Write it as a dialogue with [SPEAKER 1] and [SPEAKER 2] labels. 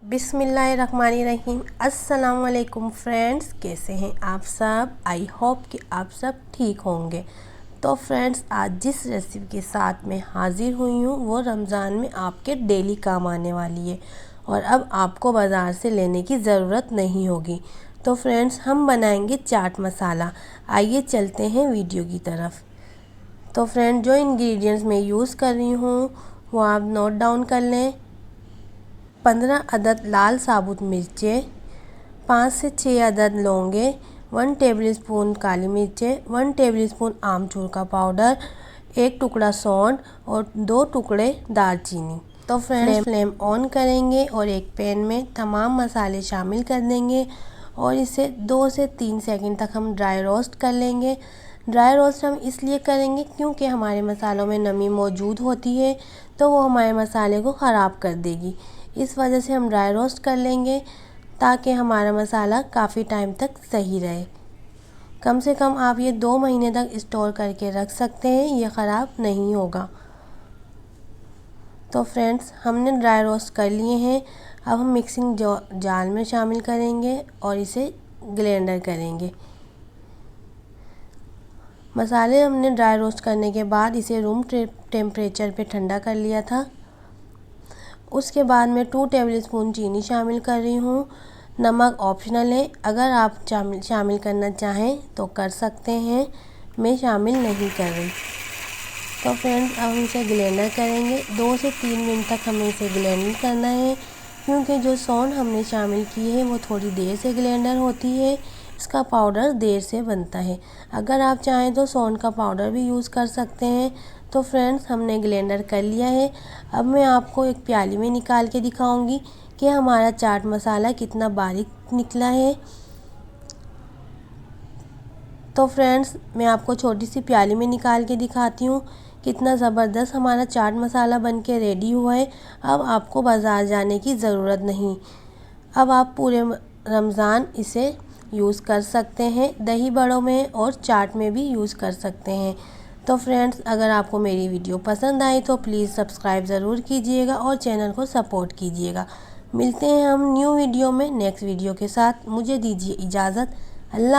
[SPEAKER 1] बिस्मिल्लाहिर्रहमानिर्रहीम। अस्सलाम वालेकुम फ्रेंड्स, कैसे हैं आप सब? आई होप कि आप सब ठीक होंगे। तो फ्रेंड्स, आज जिस रेसिपी के साथ मैं हाज़िर हुई हूँ वो रमज़ान में आपके डेली काम आने वाली है और अब आपको बाज़ार से लेने की ज़रूरत नहीं होगी। तो फ्रेंड्स, हम बनाएंगे चाट मसाला। आइए चलते हैं वीडियो की तरफ। तो फ्रेंड्स, जो इंग्रेडिएंट्स मैं यूज़ कर रही हूँ वो आप नोट डाउन कर लें। 15 अदद लाल साबुत मिर्चें, 5 से 6 अदद लौंगे, 1 टेबलस्पून काली मिर्चें, 1 टेबलस्पून आमचूर का पाउडर, 1 टुकड़ा सौंठ और 2 टुकड़े दालचीनी। तो फ्रेंड्स, फ्लेम ऑन करेंगे और एक पैन में तमाम मसाले शामिल कर देंगे और इसे 2 से 3 सेकंड तक हम ड्राई रोस्ट कर लेंगे। ड्राई रोस्ट हम इसलिए करेंगे क्योंकि हमारे मसालों में नमी मौजूद होती है, तो वो हमारे मसाले को ख़राब कर देगी। इस वजह से हम ड्राई रोस्ट कर लेंगे ताकि हमारा मसाला काफ़ी टाइम तक सही रहे। कम से कम आप ये 2 महीने तक स्टोर करके रख सकते हैं, ये ख़राब नहीं होगा। तो फ्रेंड्स, हमने ड्राई रोस्ट कर लिए हैं। अब हम मिक्सिंग जार में शामिल करेंगे और इसे ग्राइंडर करेंगे। मसाले हमने ड्राई रोस्ट करने के बाद इसे रूम टेम्परेचर पे ठंडा कर लिया था। उसके बाद मैं 2 टेबलस्पून चीनी शामिल कर रही हूँ। नमक ऑप्शनल है, अगर आप शामिल करना चाहें तो कर सकते हैं, मैं शामिल नहीं कर रही। तो फ्रेंड्स, अब हम इसे ग्राइंडर करेंगे। 2 से 3 मिनट तक हमें इसे ग्राइंड करना है क्योंकि जो सौंठ हमने शामिल की है वो थोड़ी देर से ग्राइंडर होती है, इसका पाउडर देर से बनता है। अगर आप चाहें तो सौंठ का पाउडर भी यूज़ कर सकते हैं। तो फ्रेंड्स, हमने ग्राइंडर कर लिया है। अब मैं आपको एक प्याली में निकाल के दिखाऊंगी कि हमारा चाट मसाला कितना बारीक निकला है। तो फ्रेंड्स, मैं आपको छोटी सी प्याली में निकाल के दिखाती हूँ कितना ज़बरदस्त हमारा चाट मसाला बन के रेडी हुआ है। अब आपको बाज़ार जाने की ज़रूरत नहीं। अब आप पूरे रमज़ान इसे यूज़ कर सकते हैं, दही बड़ों में और चाट में भी यूज़ कर सकते हैं। तो फ्रेंड्स, अगर आपको मेरी वीडियो पसंद आई तो प्लीज़ सब्सक्राइब ज़रूर कीजिएगा और चैनल को सपोर्ट कीजिएगा। मिलते हैं हम न्यू वीडियो में नेक्स्ट वीडियो के साथ। मुझे दीजिए इजाज़त। अल्लाह।